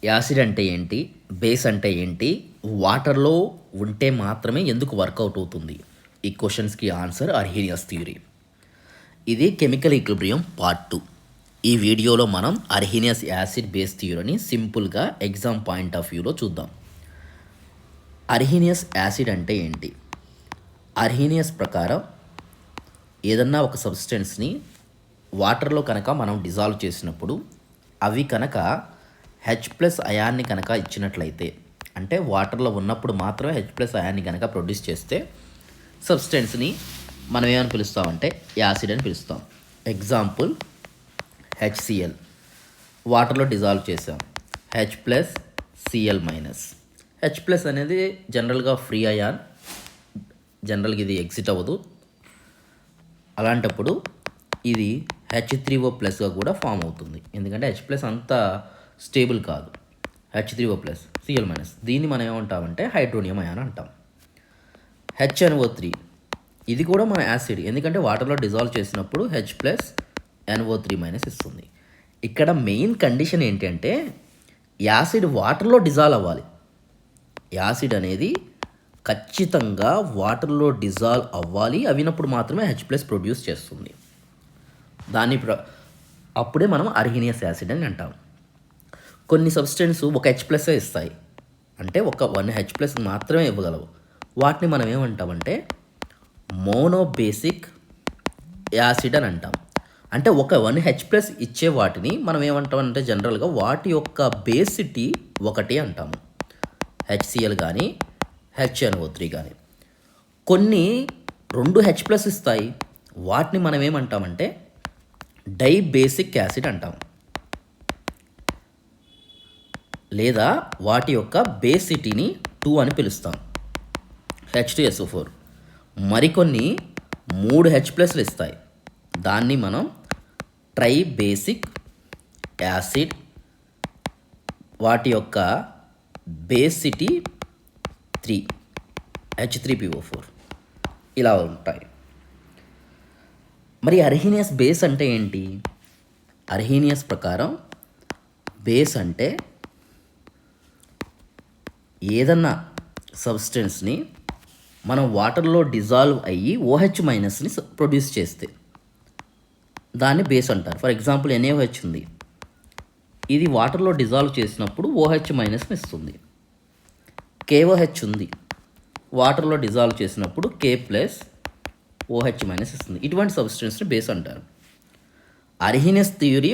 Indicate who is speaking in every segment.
Speaker 1: Acid అంటే ఏంటి? Base అంటే ఏంటి? వాటర్‌లో ఉంటే మాత్రమే ఎందుకు వర్కౌట్ అవుతుంది? ఈ క్వెషన్స్‌కి ఆన్సర్ అర్హీనియస్ థియరీ. ఇది కెమికల్ ఈక్విలిబ్రియం పార్ట్ 2. ఈ వీడియోలో మనం అర్హీనియస్ యాసిడ్ బేస్ థియరీని సింపుల్‌గా ఎగ్జామ్ పాయింట్ ఆఫ్ వ్యూలో చూద్దాం. అర్హీనియస్ యాసిడ్ అంటే ఏంటి? అర్హీనియస్ ప్రకారం ఏదన్నా ఒక సబ్స్టెన్స్‌ని వాటర్‌లో కనుక మనం డిజాల్వ్ చేసినప్పుడు అవి కనుక H+ అయాన్ని కనుక ఇచ్చినట్లయితే, అంటే వాటర్లో ఉన్నప్పుడు మాత్రమే H+ అయాన్ని కనుక ప్రొడ్యూస్ చేస్తే సబ్స్టెన్స్ని మనం ఏమని పిలుస్తామంటే యాసిడ్ అని పిలుస్తాం. ఎగ్జాంపుల్ HCl, వాటర్లో డిజాల్వ్ చేసాం, H+Cl-. H+ అనేది జనరల్గా ఫ్రీ అయాన్, జనరల్గా ఇది ఎగ్జిట్ అవ్వదు. అలాంటప్పుడు ఇది H3O+గా కూడా ఫామ్ అవుతుంది, ఎందుకంటే H+ అంత స్టేబుల్ కాదు. H3O+, Cl-. దీన్ని మనం ఏమంటామంటే హైడ్రోనియం అయాన్ అంటాం. HNO3, ఇది కూడా మన యాసిడ్, ఎందుకంటే వాటర్లో డిజాల్వ్ చేసినప్పుడు H+NO3- ఇస్తుంది. ఇక్కడ మెయిన్ కండిషన్ ఏంటంటే యాసిడ్ వాటర్లో డిజాల్వ్ అవ్వాలి. యాసిడ్ అనేది ఖచ్చితంగా వాటర్లో డిజాల్వ్ అవ్వాలి, అవినప్పుడు మాత్రమే H+ ప్రొడ్యూస్ చేస్తుంది. అప్పుడే మనం అర్హీనియస్ యాసిడ్ అని అంటాం. కొన్ని సబ్స్టెన్స్ ఒక H+ ఇస్తాయి, అంటే ఒక 1 H+ మాత్రమే ఇవ్వగలవు. వాటిని మనం ఏమంటామంటే మోనోబేసిక్ యాసిడ్ అని అంటాం. అంటే ఒక 1 H+ ఇచ్చే వాటిని మనం ఏమంటామంటే జనరల్గా వాటి యొక్క బేసిటీ ఒకటి అంటాము. HCl కానీ HNO3 కానీ. కొన్ని 2 H+ ఇస్తాయి, వాటిని మనం ఏమంటామంటే డైబేసిక్ యాసిడ్ అంటాం, లేదా వాటి యొక్క బేసిటీని 2 అని పిలుస్తాం, H2SO4. మరికొన్ని 3 H+ ఇస్తాయి, దాన్ని మనం ట్రైబేసిక్ యాసిడ్, వాటి యొక్క బేసిటీ 3, H3PO4 ఇలా ఉంటాయి. మరి అర్హీనియస్ బేస్ అంటే ఏంటి? అర్హీనియస్ ప్రకారం బేస్ అంటే ఏదన్నా సబ్స్టెన్స్ని మనం వాటర్లో డిజాల్వ్ అయ్యి OH- ప్రొడ్యూస్ చేస్తే దాన్ని బేస్ అంటారు. ఫర్ ఎగ్జాంపుల్ NaOH ఉంది, ఇది వాటర్లో డిజాల్వ్ చేసినప్పుడు OH- ఇస్తుంది. KOH ఉంది, వాటర్లో డిజాల్వ్ చేసినప్పుడు K+OH- ఇస్తుంది. ఇటువంటి సబ్స్టెన్స్ని బేస్ అంటారు. అర్హీనియస్ థియరీ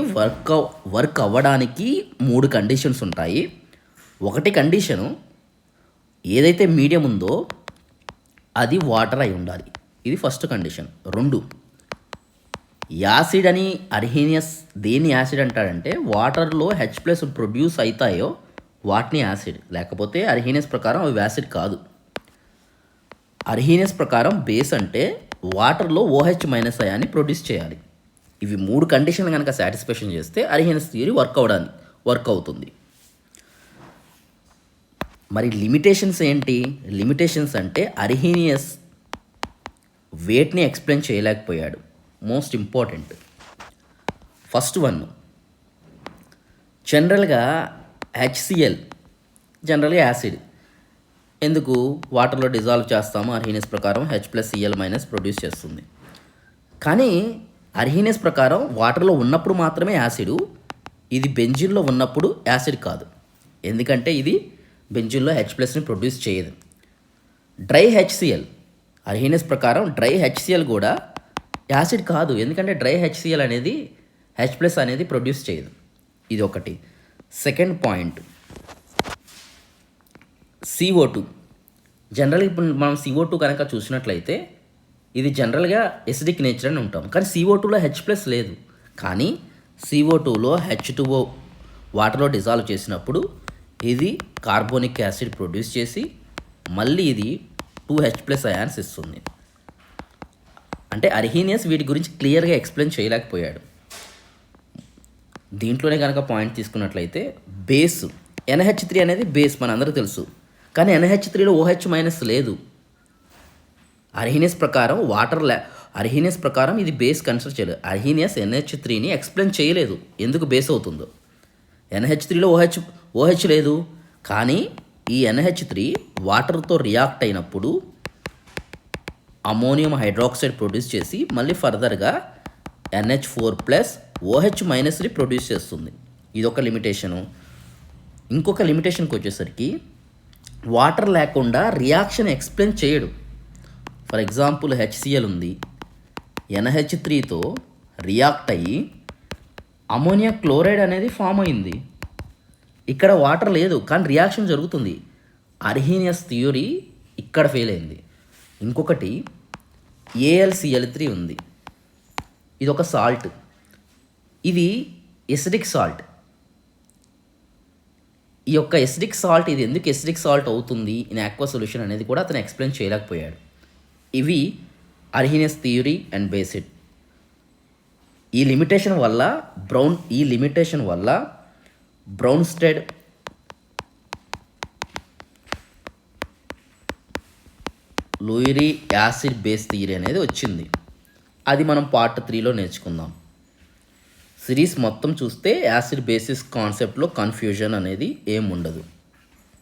Speaker 1: వర్క్ అవ్వడానికి 3 కండిషన్స్ ఉంటాయి. ఒకటి కండిషను, ఏదైతే మీడియం ఉందో అది వాటర్ అయి ఉండాలి, ఇది ఫస్ట్ కండిషన్. 2, యాసిడ్ అని అర్హీనియస్ దేన్ని యాసిడ్ అంటాడంటే వాటర్లో H+ ప్రొడ్యూస్ అవుతాయో వాటిని యాసిడ్, లేకపోతే అర్హీనియస్ ప్రకారం అవి యాసిడ్ కాదు. అర్హీనియస్ ప్రకారం బేస్ అంటే వాటర్లో OH- అయాన్ని ప్రొడ్యూస్ చేయాలి. ఇవి 3 కండిషన్లు కనుక సాటిస్ఫాక్షన్ చేస్తే అర్హీనియస్ థియరీ వర్క్ అవుతుంది. మరి లిమిటేషన్స్ ఏంటి? లిమిటేషన్స్ అంటే అర్హీనియస్ వేటిని ఎక్స్ప్లెయిన్ చేయలేకపోయాడు. మోస్ట్ ఇంపార్టెంట్ ఫస్ట్ వన్, జనరల్గా HCl జనరల్గా యాసిడ్, ఎందుకు వాటర్లో డిజాల్వ్ చేస్తాము, అర్హీనియస్ ప్రకారం H+Cl- ప్రొడ్యూస్ చేస్తుంది. కానీ అర్హీనియస్ ప్రకారం వాటర్లో ఉన్నప్పుడు మాత్రమే యాసిడ్, ఇది బెంజిన్లో ఉన్నప్పుడు యాసిడ్ కాదు, ఎందుకంటే ఇది బెంజిన్లో H+ని ప్రొడ్యూస్ చేయదు. డ్రై HCl, అర్హీనియస్ ప్రకారం డ్రై HCl కూడా యాసిడ్ కాదు, ఎందుకంటే డ్రై HCl అనేది H+ అనేది ప్రొడ్యూస్ చేయదు. ఇది ఒకటి. Second point, CO2. జనరల్గా ఇప్పుడు మనం CO2 కనుక చూసినట్లయితే ఇది జనరల్గా ఎసిడిక్ నేచర్ అని ఉంటాం, కానీ CO2లో H+ లేదు. కానీ CO2లో H2O వాటర్లో డిజాల్వ్ చేసినప్పుడు ఇది కార్బోనిక్ యాసిడ్ ప్రొడ్యూస్ చేసి మళ్ళీ ఇది 2 H+ అయాన్స్ ఇస్తుంది. అంటే అర్హీనియస్ వీటి గురించి క్లియర్గా ఎక్స్ప్లెయిన్ చేయలేకపోయాడు. దీంట్లోనే కనుక పాయింట్ తీసుకున్నట్లయితే బేస్ NH3 అనేది బేస్ మనందరికీ తెలుసు, కానీ NH3లో OH- లేదు. అర్హీనియస్ ప్రకారం అర్హీనియస్ ప్రకారం ఇది బేస్ కన్సిడర్ చేయలేదు. అర్హీనియస్ NH3ని ఎక్స్ప్లెయిన్ చేయలేదు ఎందుకు బేస్ అవుతుందో. NH3లో OH లేదు, కానీ ఈ NH3 వాటర్తో రియాక్ట్ అయినప్పుడు అమోనియం హైడ్రాక్సైడ్ ప్రొడ్యూస్ చేసి మళ్ళీ ఫర్దర్గా NH4+OH- ప్రొడ్యూస్ చేస్తుంది. ఇదొక లిమిటేషను. ఇంకొక లిమిటేషన్కి వచ్చేసరికి వాటర్ లేకుండా రియాక్షన్ ఎక్స్ప్లెయిన్ చేయడు. ఫర్ ఎగ్జాంపుల్ HCl ఉంది, NH3తో రియాక్ట్ అయ్యి అమోనియా క్లోరైడ్ అనేది ఫామ్ అయింది. ఇక్కడ వాటర్ లేదు కానీ రియాక్షన్ జరుగుతుంది. అర్హీనియస్ థియరీ ఇక్కడ ఫెయిల్ అయింది. ఇంకొకటి AlCl3 ఉంది. ఇది ఒక సాల్ట్, ఇది ఎసిడిక్ సాల్ట్. ఈ యొక్క ఎసిడిక్ సాల్ట్ ఇది ఎందుకు ఎసిడిక్ సాల్ట్ అవుతుంది ఇన్ ఆక్వా సొల్యూషన్ అనేది కూడా అతను ఎక్స్ప్లెయిన్ చేయలేకపోయాడు. ఇవి అర్హీనియస్ థియరీ అండ్ బేసిడ్. ఈ లిమిటేషన్ వల్ల బ్రౌన్స్టెడ్ లూయిరీ యాసిడ్ బేస్ థియరీ అనేది వచ్చింది. అది మనం పార్ట్ 3లో నేర్చుకుందాం. సిరీస్ మొత్తం చూస్తే యాసిడ్ బేసిస్ కాన్సెప్ట్లో కన్ఫ్యూజన్ అనేది ఏం ఉండదు.